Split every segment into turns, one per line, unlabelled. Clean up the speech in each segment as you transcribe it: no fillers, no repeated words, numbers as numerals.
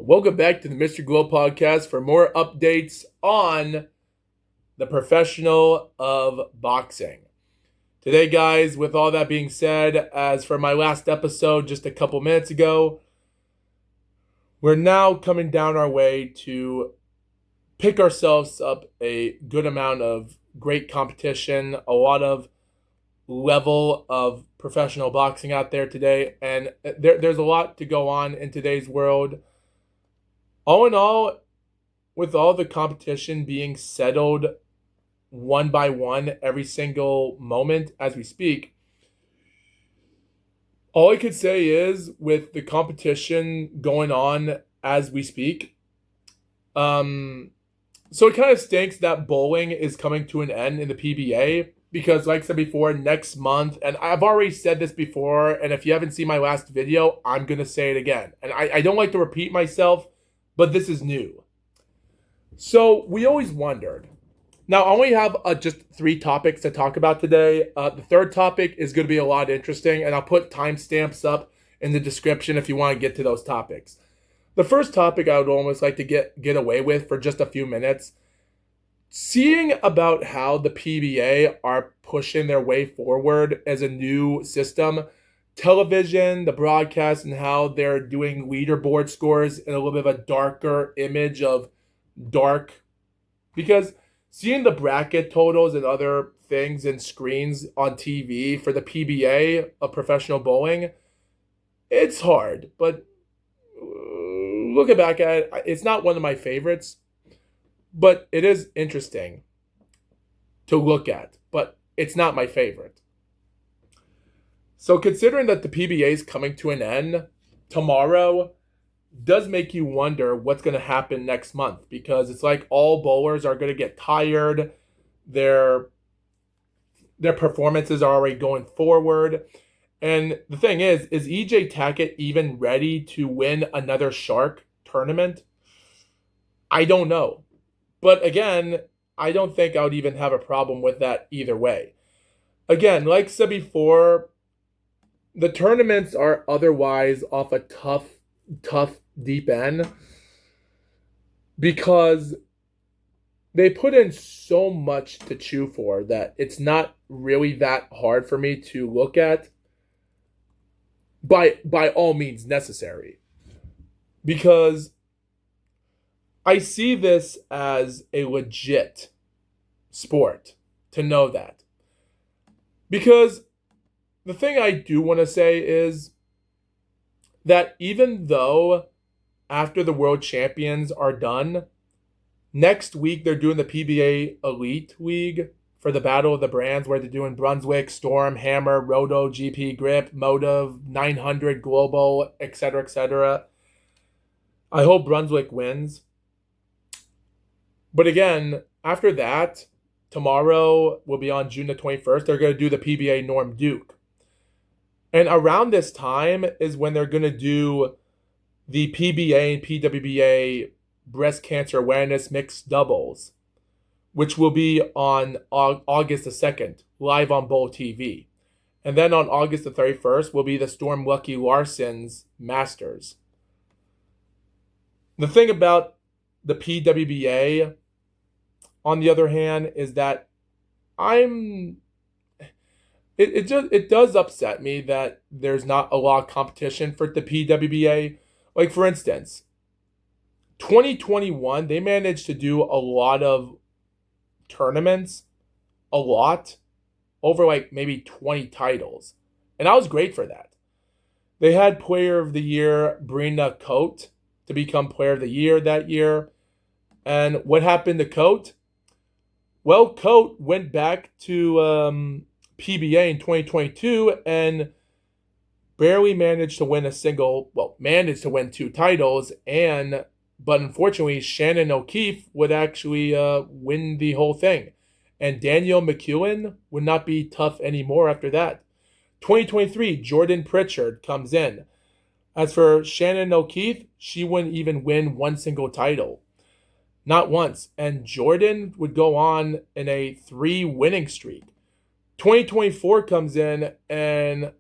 Welcome back to the Mr. Glow podcast for more updates on the professional of boxing. Today, guys, with all that being said, as for my last episode just a couple minutes ago, we're now coming down our way to pick ourselves up a good amount of great competition, a lot of level of professional boxing out there today, and there's a lot to go on in today's world. All in all, with all the competition being settled one by one every single moment as we speak, all I could say is with the competition going on as we speak, so it kind of stinks that bowling is coming to an end in the PBA because, like I said before, next month, and I've already said this before, and if you haven't seen my last video, I'm going to say it again. And I don't like to repeat myself, but this is new. So we always wondered. Now, I only have just 3 topics to talk about today. The third topic is going to be a lot interesting, and I'll put timestamps up in the description if you want to get to those topics. The first topic I would almost like to get away with for just a few minutes. Seeing about how the PBA are pushing their way forward as a new system, television, the broadcast, and how they're doing leaderboard scores in a little bit of a darker image of dark. Because seeing the bracket totals and other things and screens on TV for the PBA of professional bowling, it's hard. But looking back at it, it's not one of my favorites. But it is interesting to look at. But it's not my favorite. So considering that the PBA is coming to an end tomorrow, does make you wonder what's going to happen next month, because it's like all bowlers are going to get tired. Their performances are already going forward. And the thing is EJ Tackett even ready to win another Shark tournament? I don't know. But again, I don't think I would even have a problem with that either way. Again, like I said before, the tournaments are otherwise off a tough deep end because they put in so much to chew for that it's not really that hard for me to look at by all means necessary, because I see this as a legit sport, to know that. Because the thing I do want to say is that even though after the World Champions are done, next week they're doing the PBA Elite League for the Battle of the Brands, where they're doing Brunswick, Storm, Hammer, Roto, GP, Grip, Motive, 900, Global, etc., etc. I hope Brunswick wins. But again, after that, tomorrow will be on June the 21st, they're going to do the PBA Norm Duke. And around this time is when they're going to do the PBA and PWBA Breast Cancer Awareness Mixed Doubles, which will be on August the 2nd, live on Bowl TV. And then on August the 31st will be the Storm Lucky Larson's Masters. The thing about the PWBA, on the other hand, is that it does upset me that there's not a lot of competition for the PWBA. Like, for instance, 2021, they managed to do a lot of tournaments, a lot, over like maybe 20 titles. And I was great for that. They had Player of the Year Brina Coate to become Player of the Year that year. And what happened to Coate? Well, Coate went back to PBA in 2022 and barely managed to win managed to win 2 titles, but unfortunately, Shannon O'Keefe would actually win the whole thing. And Danielle McEwen would not be tough anymore after that. 2023, Jordan Pritchard comes in. As for Shannon O'Keefe, she wouldn't even win one single title. Not once. And Jordan would go on in a 3 winning streak. 2024 comes in, and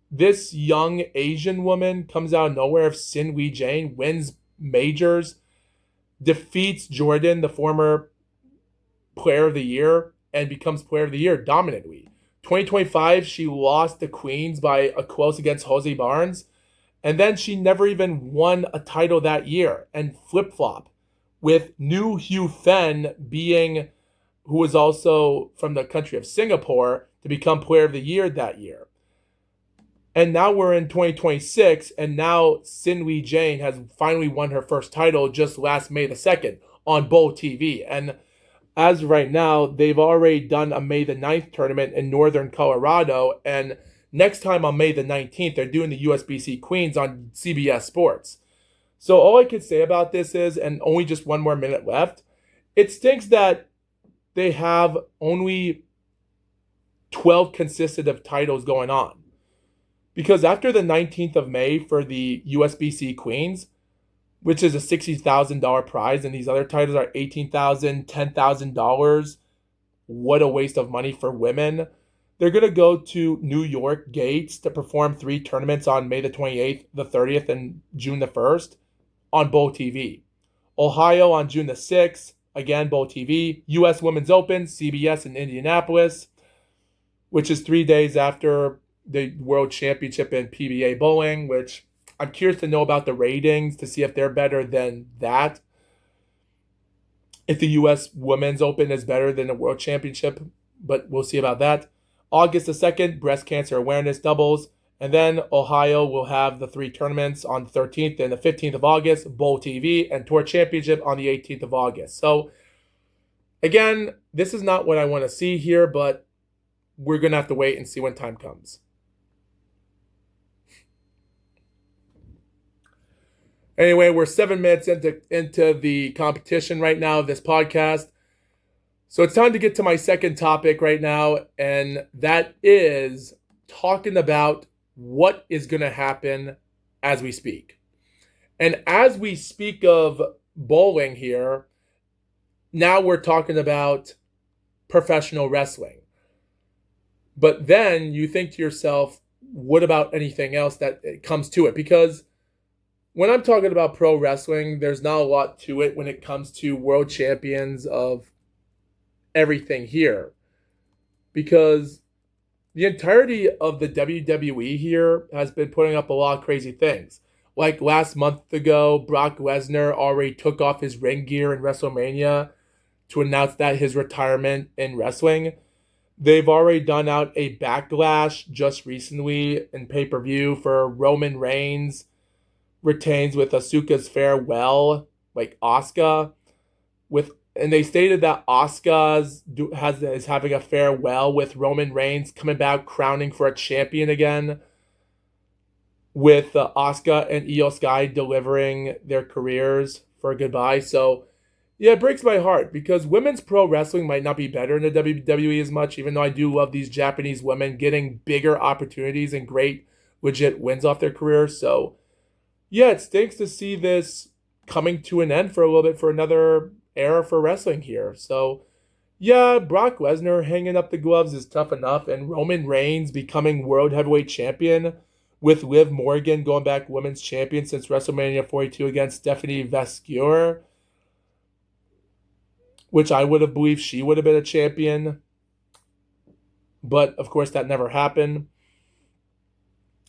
this young Asian woman comes out of nowhere, Sin Wei Jane, wins majors, defeats Jordan, the former player of the year, and becomes player of the year dominantly. 2025, she lost the Queens by a close against Jose Barnes, and then she never even won a title that year and flip-flop with New Hugh Fenn being, who was also from the country of Singapore, to become player of the year that year. And now we're in 2026, and now Sin Lee Jane has finally won her first title just last May the 2nd on Bowl TV. And as of right now, they've already done a May the 9th tournament in northern Colorado, and next time on May the 19th, they're doing the USBC Queens on CBS Sports. So all I can say about this is, and only just one more minute left, it stinks that they have only 12 consecutive titles going on. Because after the 19th of May for the USBC Queens, which is a $60,000 prize, and these other titles are $18,000, $10,000, what a waste of money for women. They're going to go to New York Gates to perform 3 tournaments on May the 28th, the 30th, and June the 1st on Bowl TV. Ohio on June the 6th, again, Bowl TV. U.S. Women's Open, CBS in Indianapolis, which is 3 days after the World Championship in PBA bowling, which I'm curious to know about the ratings to see if they're better than that. If the U.S. Women's Open is better than the World Championship, but we'll see about that. August the 2nd, breast cancer awareness doubles. And then Ohio will have the 3 tournaments on the 13th and the 15th of August, Bowl TV, and Tour Championship on the 18th of August. So, again, this is not what I want to see here, but we're going to have to wait and see when time comes. Anyway, we're 7 minutes into the competition right now of this podcast. So it's time to get to my second topic right now, and that is talking about what is going to happen as we speak. And as we speak of bowling here, now we're talking about professional wrestling. But then you think to yourself, what about anything else that comes to it? Because when I'm talking about pro wrestling, there's not a lot to it when it comes to world champions of everything here. Because the entirety of the WWE here has been putting up a lot of crazy things. Like last month ago, Brock Lesnar already took off his ring gear in WrestleMania to announce that his retirement in wrestling. They've already done out a backlash just recently in pay-per-view for Roman Reigns retains with Asuka's farewell, like Asuka, and they stated that Asuka is having a farewell with Roman Reigns coming back crowning for a champion again, with Asuka and Io Sky delivering their careers for a goodbye. So yeah, it breaks my heart because women's pro wrestling might not be better in the WWE as much, even though I do love these Japanese women getting bigger opportunities and great legit wins off their careers. So yeah, it stinks to see this coming to an end for a little bit for another era for wrestling here. So, yeah, Brock Lesnar hanging up the gloves is tough enough, and Roman Reigns becoming World Heavyweight Champion with Liv Morgan going back Women's Champion since WrestleMania 42 against Stephanie Vasquez, which I would have believed she would have been a champion. But, of course, that never happened.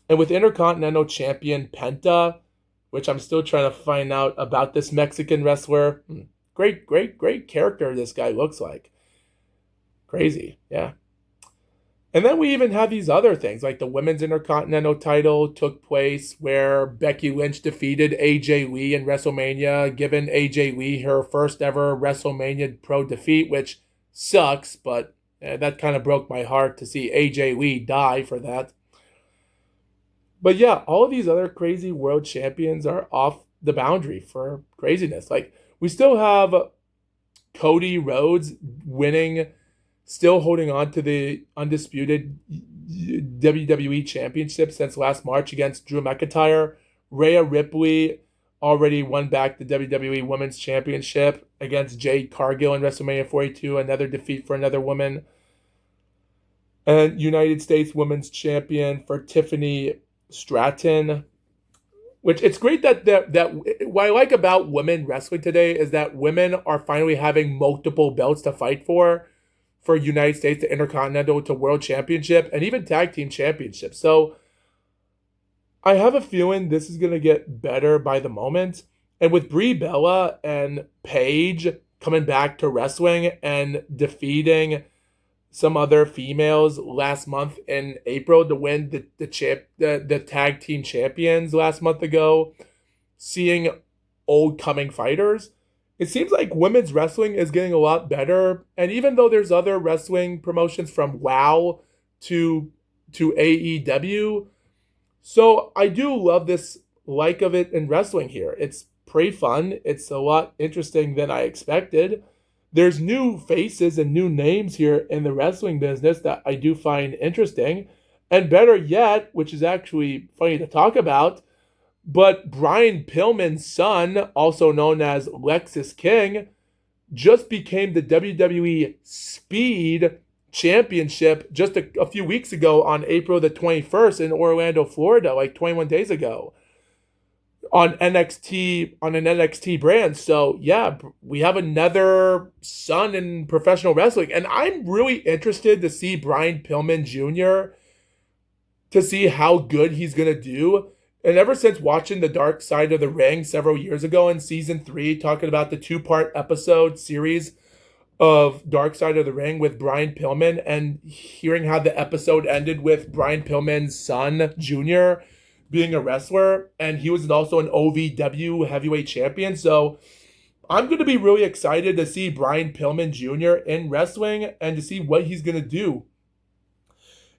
And with Intercontinental Champion Penta, which I'm still trying to find out about this Mexican wrestler. Great character this guy looks like. Crazy, yeah. And then we even have these other things, like the Women's Intercontinental title took place where Becky Lynch defeated AJ Lee in WrestleMania, giving AJ Lee her first ever WrestleMania pro defeat, which sucks, but that kind of broke my heart to see AJ Lee die for that. But yeah, all of these other crazy world champions are off the boundary for craziness. Like, we still have Cody Rhodes winning, still holding on to the undisputed WWE Championship since last March against Drew McIntyre. Rhea Ripley already won back the WWE Women's Championship against Jade Cargill in WrestleMania 42, another defeat for another woman. And United States Women's Champion for Tiffany Stratton Which it's great that what I like about women wrestling today is that women are finally having multiple belts to fight for United States to Intercontinental to World Championship and even Tag Team Championship. So I have a feeling this is gonna get better by the moment. And with Brie Bella and Paige coming back to wrestling and defeating some other females last month in April to win the tag team champions last month ago, seeing old coming fighters, it seems like women's wrestling is getting a lot better. And even though there's other wrestling promotions from WoW to AEW, so I do love this like of it in wrestling here. It's pretty fun. It's a lot interesting than I expected. There's new faces and new names here in the wrestling business that I do find interesting. And better yet, which is actually funny to talk about, but Brian Pillman's son, also known as Lexus King, just became the WWE Speed Championship just a few weeks ago on April the 21st in Orlando, Florida, like 21 days ago on an NXT brand. So yeah, we have another son in professional wrestling, and I'm really interested to see Brian Pillman Jr. to see how good he's gonna do. And ever since watching The Dark Side of the Ring several years ago in season 3, talking about the 2-part episode series of Dark Side of the Ring with Brian Pillman, and hearing how the episode ended with Brian Pillman's son Jr. being a wrestler, and he was also an OVW heavyweight champion. So I'm going to be really excited to see Brian Pillman Jr. in wrestling and to see what he's going to do.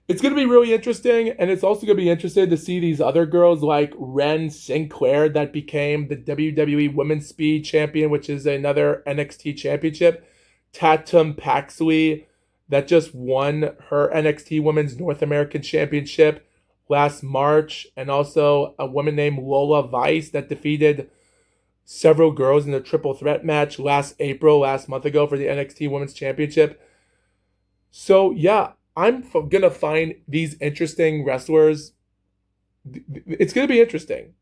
It's going to be really interesting, and it's also going to be interesting to see these other girls like Ren Sinclair that became the WWE Women's Speed Champion, which is another NXT championship. Tatum Paxley that just won her NXT Women's North American Championship last March, and also a woman named Lola Vice that defeated several girls in a triple threat match last month ago for the NXT Women's Championship. So yeah, I'm gonna find these interesting wrestlers. It's gonna be interesting.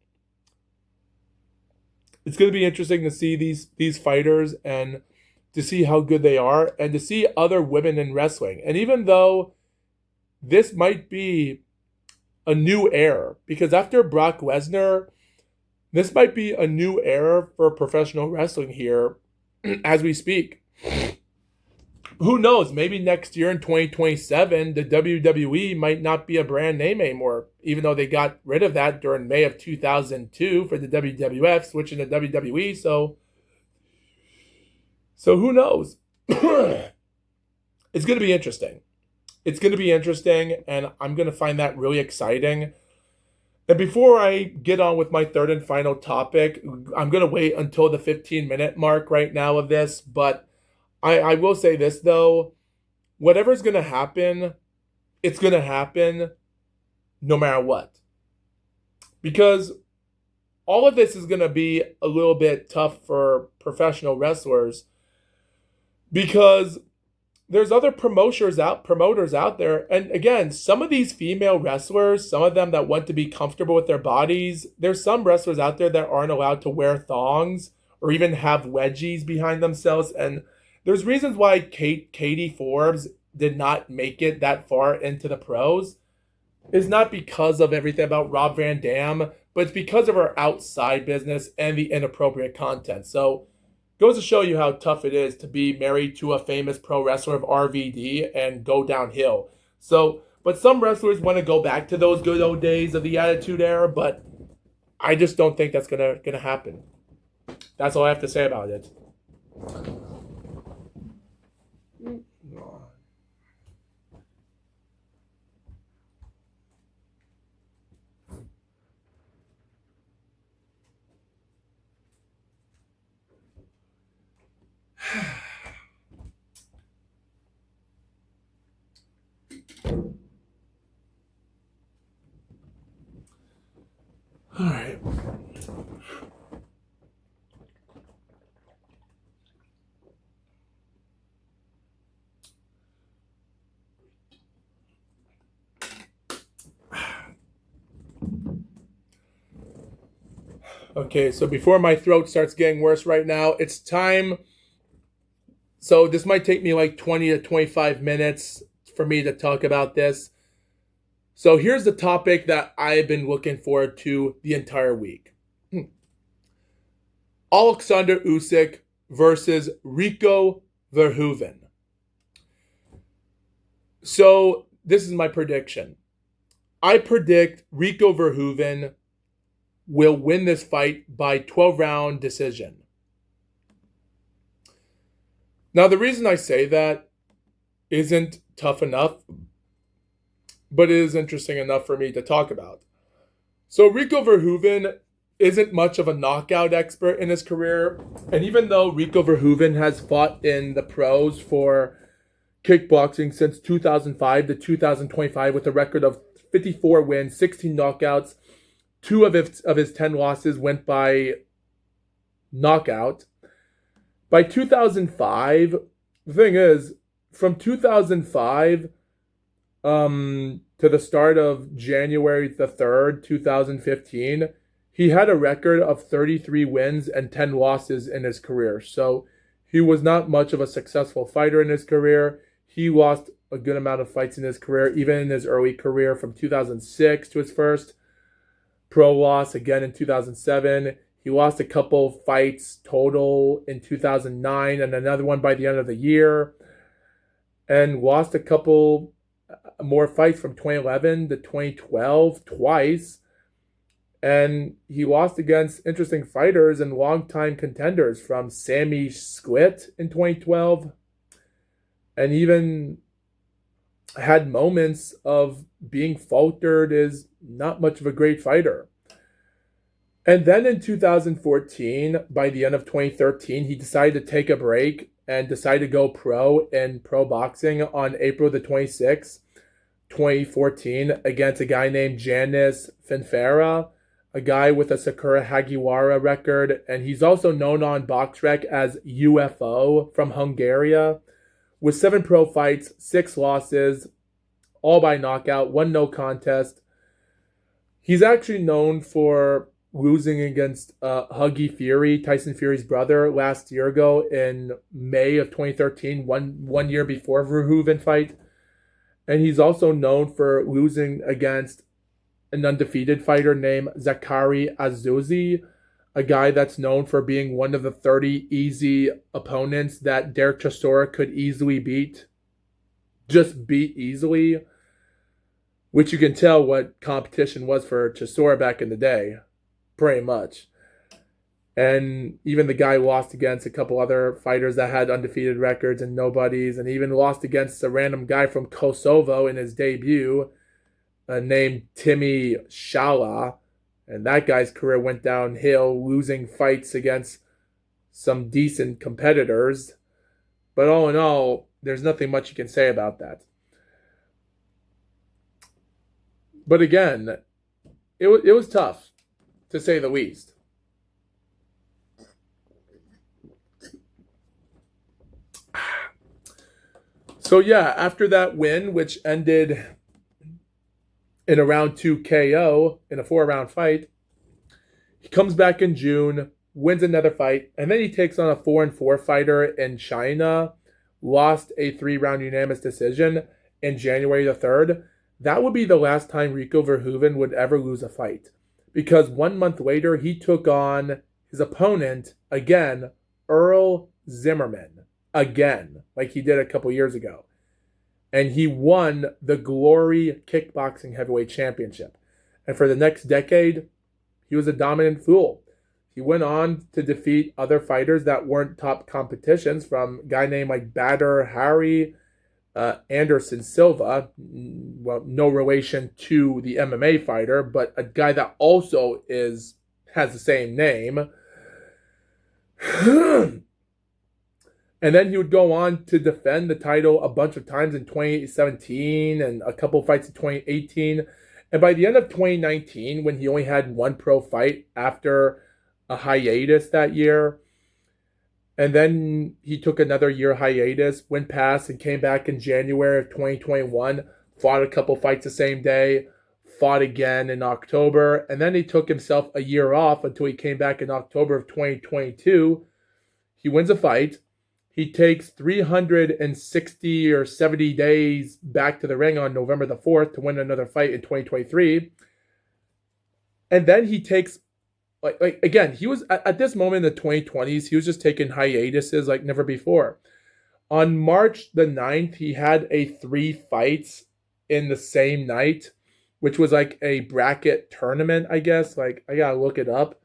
It's gonna be interesting to see these fighters and to see how good they are and to see other women in wrestling. And even though this might be a new era, because after Brock Lesnar, this might be a new era for professional wrestling here as we speak. Who knows? Maybe next year in 2027, the WWE might not be a brand name anymore, even though they got rid of that during May of 2002 for the WWF, switching to WWE. So who knows? It's going to be interesting. It's going to be interesting, and I'm going to find that really exciting. And before I get on with my third and final topic, I'm going to wait until the 15-minute mark right now of this, but I will say this, though. Whatever's going to happen, it's going to happen no matter what. Because all of this is going to be a little bit tough for professional wrestlers because there's other promoters out there. And again, some of these female wrestlers, some of them that want to be comfortable with their bodies, there's some wrestlers out there that aren't allowed to wear thongs or even have wedgies behind themselves. And there's reasons why Katie Forbes did not make it that far into the pros. It's not because of everything about Rob Van Dam, but it's because of her outside business and the inappropriate content. So goes to show you how tough it is to be married to a famous pro wrestler of RVD and go downhill. So, but some wrestlers want to go back to those good old days of the Attitude Era, but I just don't think that's gonna happen. That's all I have to say about it. All right. Okay, so before my throat starts getting worse right now, it's time. So this might take me like 20 to 25 minutes for me to talk about this. So here's the topic that I've been looking forward to the entire week. Oleksandr Usyk versus Rico Verhoeven. So this is my prediction. I predict Rico Verhoeven will win this fight by 12-round decision. Now, the reason I say that isn't tough enough, but it is interesting enough for me to talk about. So, Rico Verhoeven isn't much of a knockout expert in his career. And even though Rico Verhoeven has fought in the pros for kickboxing since 2005 to 2025 with a record of 54 wins, 16 knockouts, 2 of his 10 losses went by knockout. By 2005, the thing is, from 2005 to the start of January the 3rd, 2015, he had a record of 33 wins and 10 losses in his career. So he was not much of a successful fighter in his career. He lost a good amount of fights in his career, even in his early career, from 2006 to his first pro loss again in 2007. He lost a couple fights total in 2009 and another one by the end of the year, and lost a couple more fights from 2011 to 2012 twice. And he lost against interesting fighters and longtime contenders, from Sammy Sklit in 2012, and even had moments of being faltered as not much of a great fighter. And then in 2014, by the end of 2013, he decided to take a break and decided to go pro in pro boxing on April the 26th, 2014, against a guy named Janis Finfera, a guy with a Sakura Hagiwara record. And he's also known on BoxRec as UFO from Hungary, with 7 pro fights, 6 losses, all by knockout, 1 no contest. He's actually known for losing against Huggy Fury, Tyson Fury's brother, last year ago in May of 2013, one year before Verhoeven fight. And he's also known for losing against an undefeated fighter named Zakari Azouzi, a guy that's known for being one of the 30 easy opponents that Derek Chisora could easily beat. Just beat easily. Which you can tell what competition was for Chisora back in the day. Pretty much. And even the guy lost against a couple other fighters that had undefeated records and nobodies, and even lost against a random guy from Kosovo in his debut named Timmy Shala. And that guy's career went downhill, losing fights against some decent competitors. But all in all, there's nothing much you can say about that. But again, it was tough, to say the least. So yeah, after that win, which ended in a round 2 KO in a 4-round fight, he comes back in June, wins another fight, and then he takes on a 4-4 fighter in China, lost a 3-round unanimous decision in January the 3rd. That would be the last time Rico Verhoeven would ever lose a fight, because 1 month later he took on his opponent again, Earl Zimmerman, again, like he did a couple years ago. And he won the Glory Kickboxing Heavyweight Championship. And for the next decade, he was a dominant fool. He went on to defeat other fighters that weren't top competitions, from a guy named like Badr Hari, Anderson Silva, well, no relation to the MMA fighter, but a guy that also has the same name. And then he would go on to defend the title a bunch of times in 2017 and a couple fights in 2018. And by the end of 2019, when he only had 1 pro fight after a hiatus that year, and then he took another year hiatus, went past and came back in January of 2021, fought a couple fights the same day, fought again in October, and then he took himself a year off until he came back in October of 2022. He wins a fight. He takes 360 or 70 days back to the ring on November the 4th to win another fight in 2023. And then he takes, like again, he was at this moment in the 2020s, he was just taking hiatuses like never before. On March the 9th, he had 3 fights in the same night, which was like a bracket tournament, I guess. Like, I gotta look it up.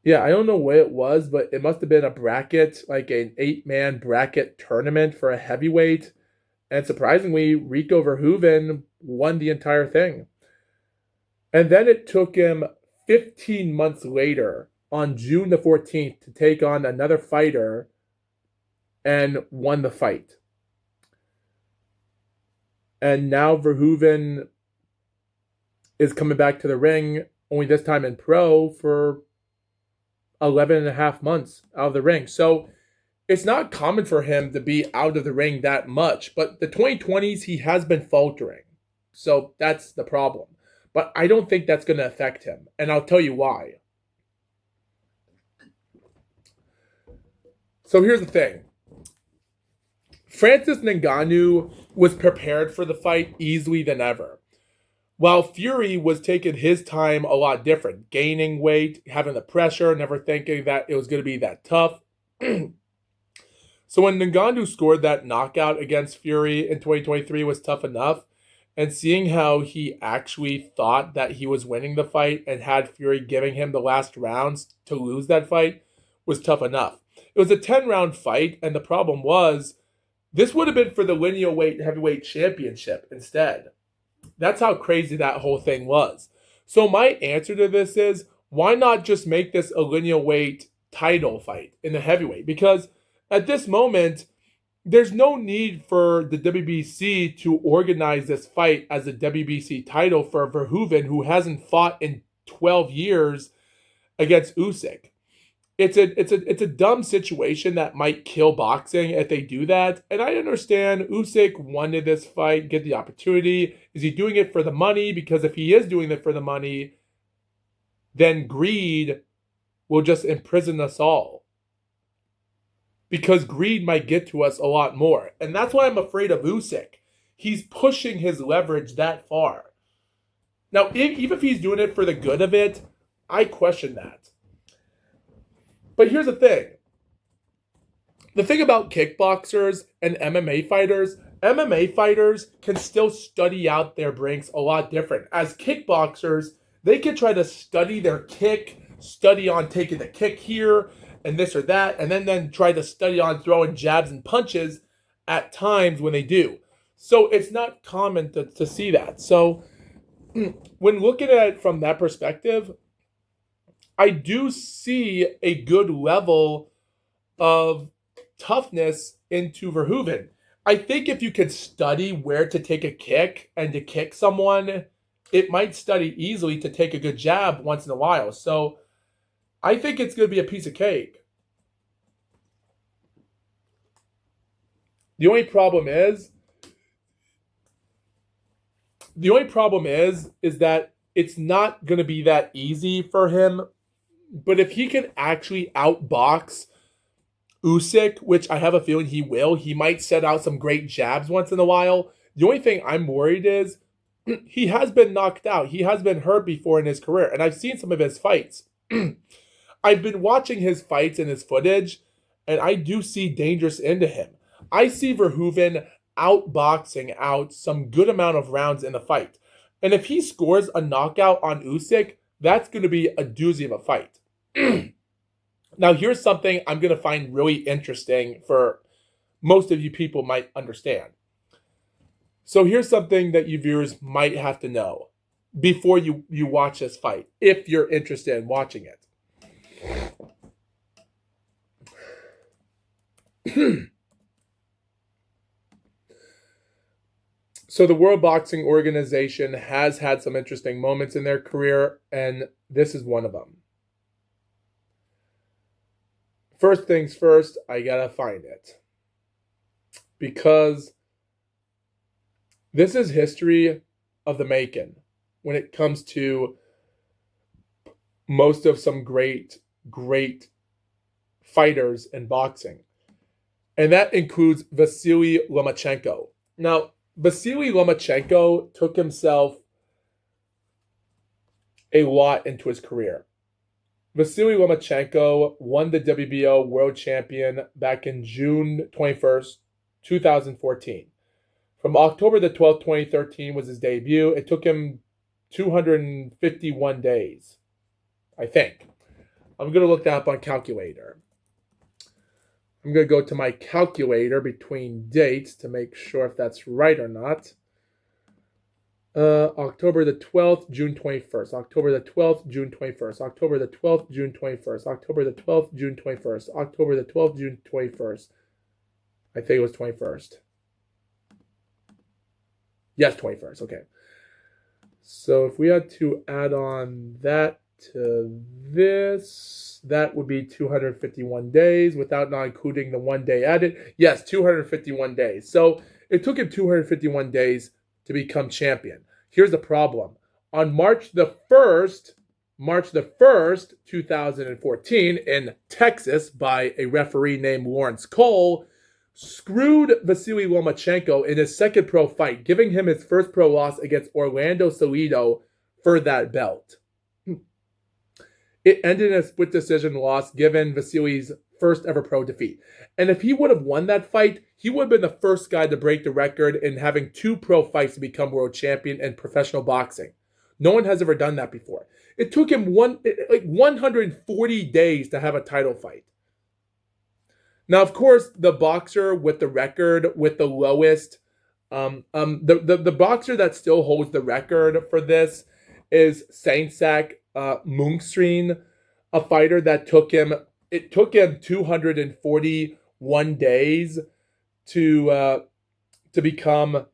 Yeah, I don't know what it was, but it must have been a bracket, like an 8-man bracket tournament for a heavyweight. And surprisingly, Rico Verhoeven won the entire thing. And then it took him 15 months later, on June the 14th, to take on another fighter and won the fight. And now Verhoeven is coming back to the ring, only this time in pro, for 11 and a half months out of the ring. So it's not common for him to be out of the ring that much. But the 2020s, he has been faltering. So that's the problem. But I don't think that's going to affect him. And I'll tell you why. So here's the thing. Francis Ngannou was prepared for the fight easily than ever, while Fury was taking his time a lot different, gaining weight, having the pressure, never thinking that it was going to be that tough. So when Ngannou scored that knockout against Fury in 2023 was tough enough, and seeing how he actually thought that he was winning the fight and had Fury giving him the last rounds to lose that fight was tough enough. It was a 10-round fight, and the problem was, this would have been for the lineal weight heavyweight championship instead. That's how crazy that whole thing was. So my answer to this is, why not just make this a lineal weight title fight in the heavyweight? Because at this moment, there's no need for the WBC to organize this fight as a WBC title for Verhoeven, who hasn't fought in 12 years against Usyk. It's a dumb situation that might kill boxing if they do that. And I understand Usyk wanted this fight, get the opportunity. Is he doing it for the money? Because if he is doing it for the money, then greed will just imprison us all. Because greed might get to us a lot more. And that's why I'm afraid of Usyk. He's pushing his leverage that far. Now, even if he's doing it for the good of it, I question that. But here's the thing. The thing about kickboxers and MMA fighters can still study out their breaks a lot different. As kickboxers, they can try to study their kick, study on taking the kick here and this or that, and then try to study on throwing jabs and punches at times when they do. So it's not common to see that. So when looking at it from that perspective, I do see a good level of toughness into Verhoeven. I think if you can study where to take a kick and to kick someone, it might study easily to take a good jab once in a while. So I think it's going to be a piece of cake. The only problem is that it's not going to be that easy for him. But if he can actually outbox Usyk, which I have a feeling he will, he might set out some great jabs once in a while. The only thing I'm worried is he has been knocked out. He has been hurt before in his career, and I've seen some of his fights. I've been watching his fights and his footage, and I do see dangerous into him. I see Verhoeven outboxing out some good amount of rounds in the fight. And if he scores a knockout on Usyk, that's going to be a doozy of a fight. Now, here's something I'm going to find really interesting for most of you people might understand. So here's something that you viewers might have to know before you watch this fight, if you're interested in watching it. So the World Boxing Organization has had some interesting moments in their career, and this is one of them. First things first, I gotta find it. Because this is history of the making. when it comes to most of some great, great fighters in boxing. And that includes Vasily Lomachenko. Now, Vasily Lomachenko took himself a lot into his career. Vasily Lomachenko won the WBO World Champion back in June 21st, 2014. From October the 12th, 2013 was his debut. It took him 251 days, I think. I'm going to look that up on calculator. I'm going to go to my calculator between dates to make sure if that's right or not. October the 12th, June 21st. October the 12th, June 21st. October the 12th, June 21st. October the 12th, June 21st. October the 12th, June 21st. I think it was 21st. Yes, 21st. Okay. So if we had to add on that to this, that would be 251 days without not including the 1 day added. Yes, 251 days. So it took him 251 days to become champion. Here's the problem. On March the 1st, 2014, in Texas, by a referee named Lawrence Cole, screwed Vasily Lomachenko in his second pro fight, giving him his first pro loss against Orlando Salido for that belt. It ended in a split decision loss, given Vasily's first ever pro defeat. And if he would have won that fight, he would have been the first guy to break the record in having 2 pro fights to become world champion in professional boxing. No one has ever done that before. It took him 140 days to have a title fight. Now, of course, the boxer with the record with the lowest, the boxer that still holds the record for this is Saintsak Mungstrin, a fighter that took him 241 days to become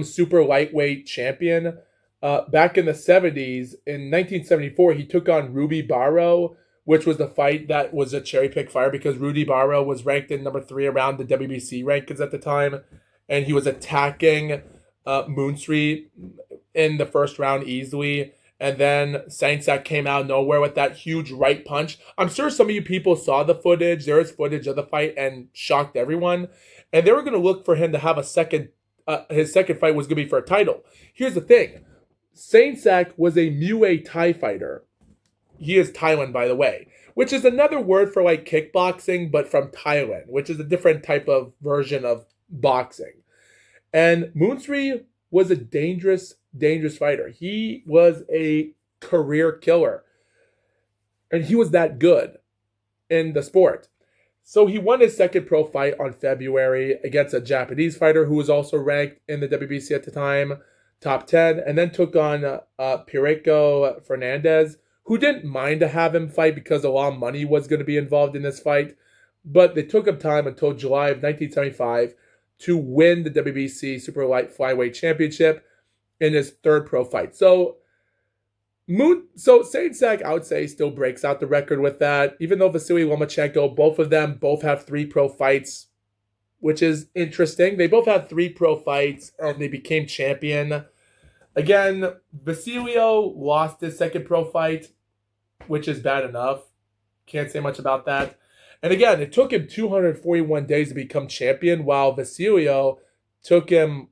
super lightweight champion. Back in the 70s, in 1974, he took on Rudy Barrow, which was the fight that was a cherry pick fight because Rudy Barrow was ranked in number 3 around the WBC rankings at the time, and he was attacking Moonstreet in the first round easily. And then Saintsak came out of nowhere with that huge right punch. I'm sure some of you people saw the footage. There is footage of the fight and shocked everyone. And they were going to look for him to have a second. His second fight was going to be for a title. Here's the thing. Saintsak was a Muay Thai fighter. He is Thailand, by the way, which is another word for like kickboxing, but from Thailand, which is a different type of version of boxing. And Moonsri was a dangerous fighter. He was a career killer. And he was that good in the sport. So he won his second pro fight on February against a Japanese fighter who was also ranked in the WBC at the time, top 10, and then took on Pireko Fernandez, who didn't mind to have him fight because a lot of money was going to be involved in this fight. But they took him time until July of 1975 to win the WBC Super Light Flyweight Championship in his third pro fight. So Saintsak, I would say, still breaks out the record with that. Even though Vasily Lomachenko, both have 3 pro fights, which is interesting. They both had 3 pro fights and they became champion. Again, Vasilio lost his second pro fight, which is bad enough. Can't say much about that. And again, it took him 241 days to become champion, while Vasilio took him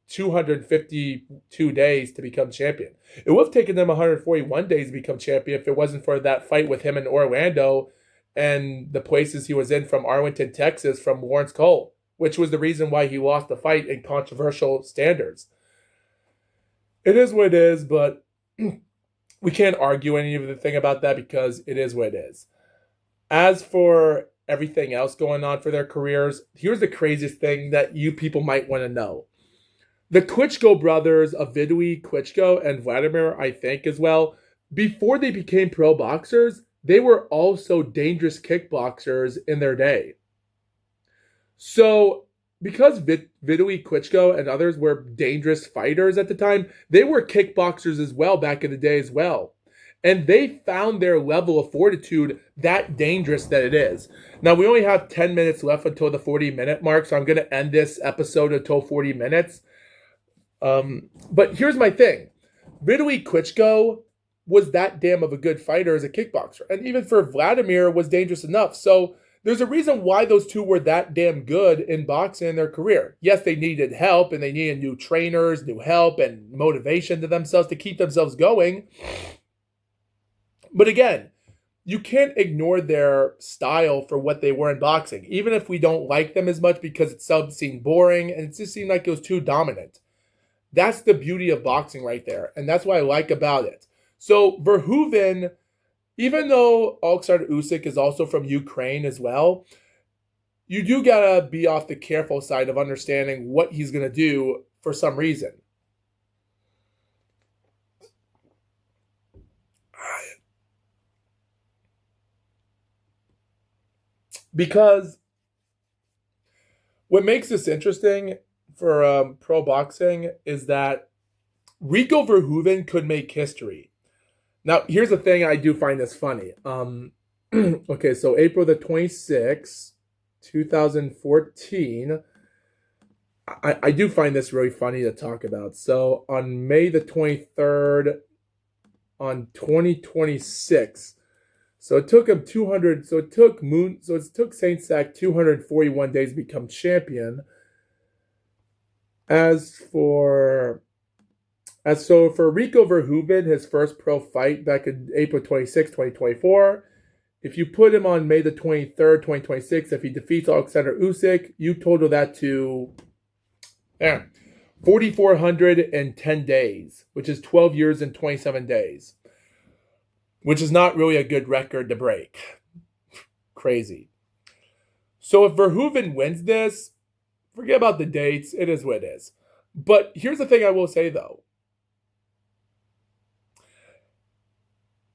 252 days to become champion. It would have taken them 141 days to become champion if it wasn't for that fight with him in Orlando and the places he was in from Arlington, Texas, from Lawrence Cole, which was the reason why he lost the fight in controversial standards. It is what it is, but we can't argue anything about that because it is what it is. As for everything else going on for their careers, here's the craziest thing that you people might want to know. The Klitschko brothers, Ovidiy Klitschko and Vladimir, I think as well, before they became pro boxers, they were also dangerous kickboxers in their day. So, because Ovidiy Klitschko and others were dangerous fighters at the time, they were kickboxers as well back in the day as well. And they found their level of fortitude that dangerous that it is. Now, we only have 10 minutes left until the 40-minute mark, so I'm going to end this episode until 40 minutes. But here's my thing. Vitaly Klitschko was that damn of a good fighter as a kickboxer. And even for Vladimir was dangerous enough. So there's a reason why those two were that damn good in boxing in their career. Yes, they needed help and they needed new trainers, new help and motivation to themselves to keep themselves going. But again, you can't ignore their style for what they were in boxing, even if we don't like them as much because it seemed boring and it just seemed like it was too dominant. That's the beauty of boxing right there, and that's what I like about it. So Verhoeven, even though Oleksandr Usyk is also from Ukraine as well, you do gotta be off the careful side of understanding what he's gonna do for some reason. Because what makes this interesting for pro boxing is that Rico Verhoeven could make history. Now, here's the thing I do find this funny. Okay, so April the 26th, 2014, I do find this really funny to talk about. So on May the 23rd, on 2026, so it took him 200. So it took Saint Sack 241 days to become champion. For Rico Verhoeven, his first pro fight back in April 26, 2024, if you put him on May the 23rd, 2026, if he defeats Oleksandr Usyk, you total that to 4,410 days, which is 12 years and 27 days. Which is not really a good record to break. Crazy. So if Verhoeven wins this, forget about the dates. It is what it is. But here's the thing I will say, though.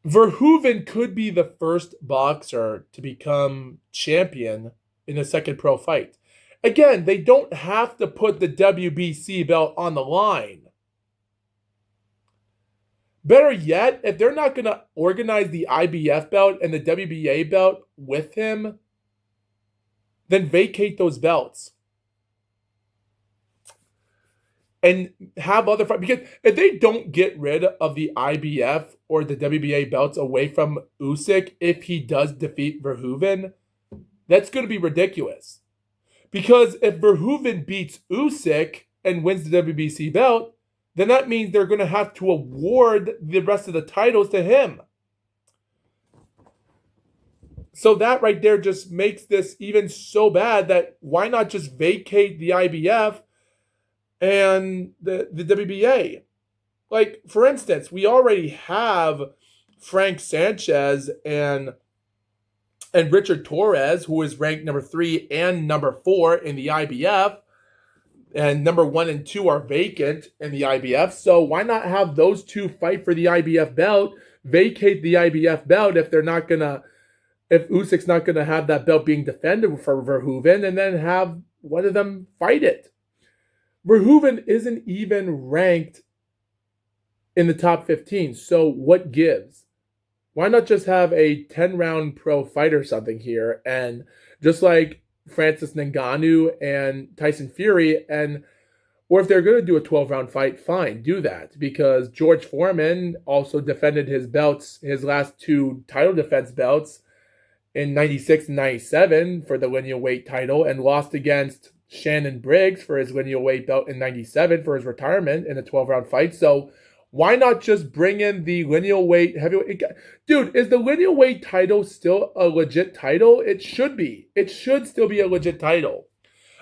Verhoeven could be the first boxer to become champion in a second pro fight. Again, they don't have to put the WBC belt on the line. Better yet, if they're not going to organize the IBF belt and the WBA belt with him, then vacate those belts. And have other fights. Because if they don't get rid of the IBF or the WBA belts away from Usyk, if he does defeat Verhoeven, that's going to be ridiculous. Because if Verhoeven beats Usyk and wins the WBC belt, then that means they're going to have to award the rest of the titles to him. So that right there just makes this even so bad that why not just vacate the IBF and the WBA? Like, for instance, we already have Frank Sanchez and Richard Torres, who is ranked number 3 and number 4 in the IBF. And number 1 and 2 are vacant in the IBF. So why not have those two fight for the IBF belt, vacate the IBF belt if Usyk's not gonna have that belt being defended for Verhoeven, and then have one of them fight it. Verhoeven isn't even ranked in the top 15. So what gives? Why not just have a 10-round pro fight or something here, and just like Francis Ngannou and Tyson Fury, or if they're going to do a 12-round fight, fine, do that. Because George Foreman also defended his belts, his last 2 title defense belts in 96 and 97 for the lineal weight title, and lost against Shannon Briggs for his lineal weight belt in 97 for his retirement in a 12-round fight. So why not just bring in the lineal weight heavyweight? Dude, is the lineal weight title still a legit title? It should be. It should still be a legit title.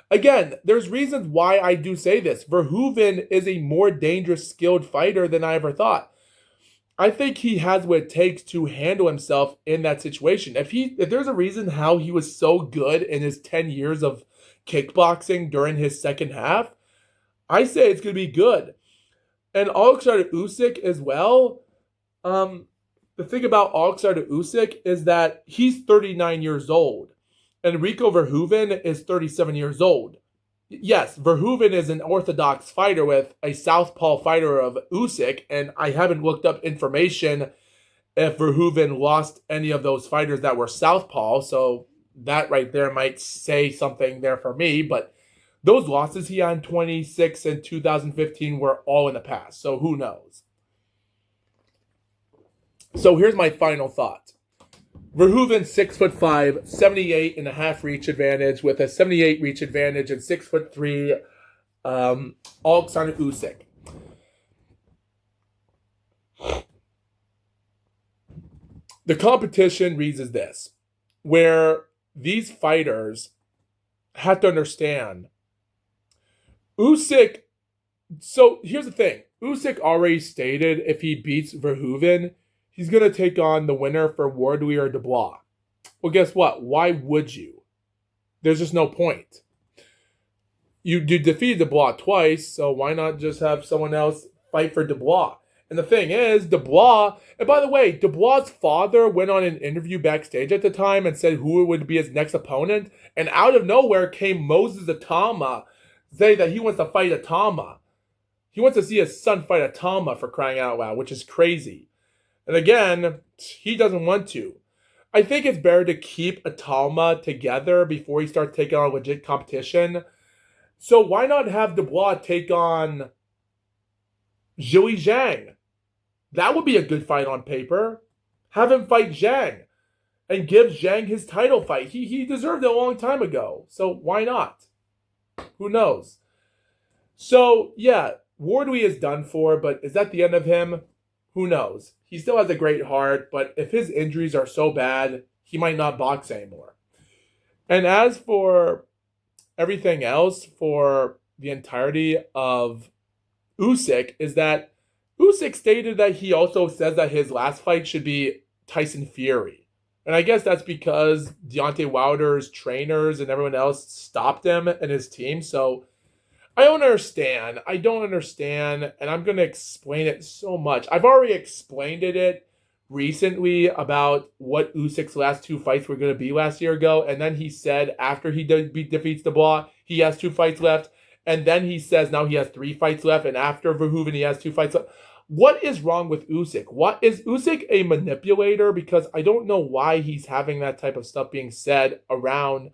Again, there's reasons why I do say this. Verhoeven is a more dangerous, skilled fighter than I ever thought. I think he has what it takes to handle himself in that situation. If there's a reason how he was so good in his 10 years of kickboxing during his second half, I say it's going to be good. And Oleksandr Usyk as well. The thing about Oleksandr Usyk is that he's 39 years old. And Rico Verhoeven is 37 years old. Yes, Verhoeven is an orthodox fighter with a southpaw fighter of Usyk. And I haven't looked up information if Verhoeven lost any of those fighters that were southpaw. So that right there might say something there for me. But those losses he had in 26 and 2015 were all in the past. So who knows? So here's my final thought. Verhoeven 6'5", 78 and a half reach advantage with a 78 reach advantage and 6'3", Oleksandr Usyk. The competition reads as this, where these fighters have to understand Usyk. So here's the thing. Usyk already stated if he beats Verhoeven, he's going to take on the winner for Wardley or Dubois. Well, guess what? Why would you? There's just no point. You defeated Dubois twice, so why not just have someone else fight for Dubois? And the thing is, Dubois, and by the way, Dubois' father went on an interview backstage at the time and said who would be his next opponent. And out of nowhere came Moses Atama, saying that he wants to fight Atama. He wants to see his son fight Atama, for crying out loud, which is crazy. And again, he doesn't want to. I think it's better to keep Atama together before he starts taking on legit competition. So why not have Dubois take on Zhili Zhang? That would be a good fight on paper. Have him fight Zhang and give Zhang his title fight. He deserved it a long time ago. So why not? Who knows? So, yeah, Wardley is done for, but is that the end of him? Who knows? He still has a great heart, but if his injuries are so bad, he might not box anymore. And as for everything else, for the entirety of Usyk, is that Usyk stated that he also says that his last fight should be Tyson Fury. And I guess that's because Deontay Wilder's trainers and everyone else stopped him and his team. So I don't understand. And I'm going to explain it so much. I've already explained it recently about what Usyk's last two fights were going to be last year ago. And then he said after he defeats Dubois, he has 2 fights left. And then he says now he has 3 fights left. And after Verhoeven, he has 2 fights left. What is wrong with Usyk? What is Usyk a manipulator? Because I don't know why he's having that type of stuff being said around.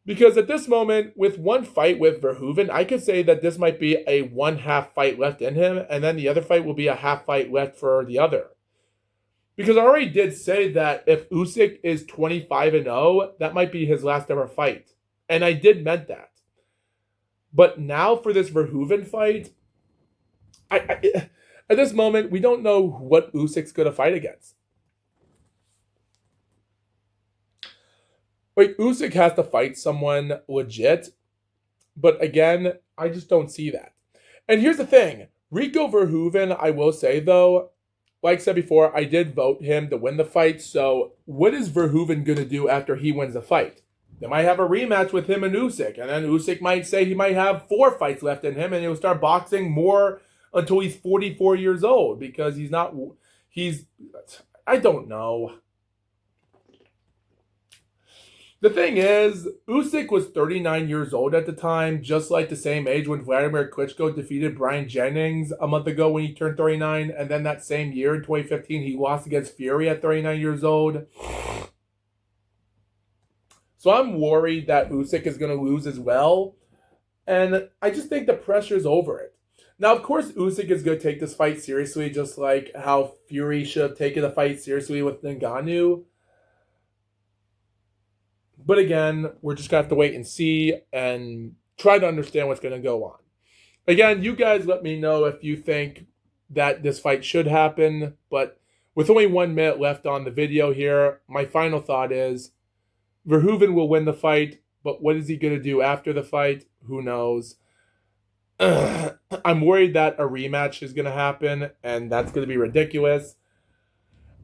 Because at this moment, with 1 fight with Verhoeven, I could say that this might be a 1/2 fight left in him. And then the other fight will be a 1/2 fight left for the other. Because I already did say that if Usyk is 25-0, that might be his last ever fight. And I did meant that. But now for this Verhoeven fight, at this moment, we don't know what Usyk's going to fight against. Like, Usyk has to fight someone legit. But again, I just don't see that. And here's the thing. Rico Verhoeven, I will say, though, like I said before, I did vote him to win the fight. So what is Verhoeven going to do after he wins the fight? They might have a rematch with him and Usyk. And then Usyk might say he might have 4 fights left in him. And he'll start boxing more until he's 44 years old. Because I don't know. The thing is, Usyk was 39 years old at the time, just like the same age when Vladimir Klitschko defeated Brian Jennings a month ago when he turned 39. And then that same year, in 2015, he lost against Fury at 39 years old. So I'm worried that Usyk is going to lose as well. And I just think the pressure's over it. Now, of course, Usyk is going to take this fight seriously, just like how Fury should have taken the fight seriously with Ngannou. But again, we're just going to have to wait and see and try to understand what's going to go on. Again, you guys let me know if you think that this fight should happen. But with only 1 minute left on the video here, my final thought is Verhoeven will win the fight. But what is he going to do after the fight? Who knows? I'm worried that a rematch is going to happen, and that's going to be ridiculous.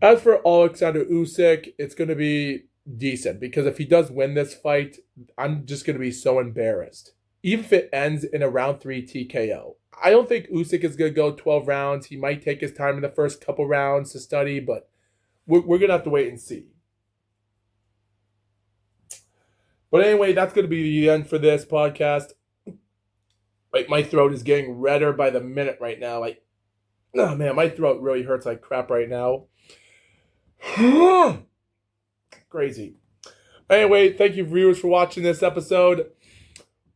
As for Oleksandr Usyk, it's going to be decent, because if he does win this fight, I'm just going to be so embarrassed. Even if it ends in a round 3 TKO. I don't think Usyk is going to go 12 rounds. He might take his time in the first couple rounds to study, but we're going to have to wait and see. But anyway, that's going to be the end for this podcast. Like, my throat is getting redder by the minute right now. Like, oh man, my throat really hurts like crap right now. Crazy. Anyway, thank you viewers for watching this episode.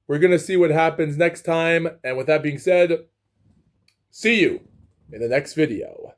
We're going to see what happens next time. And with that being said, see you in the next video.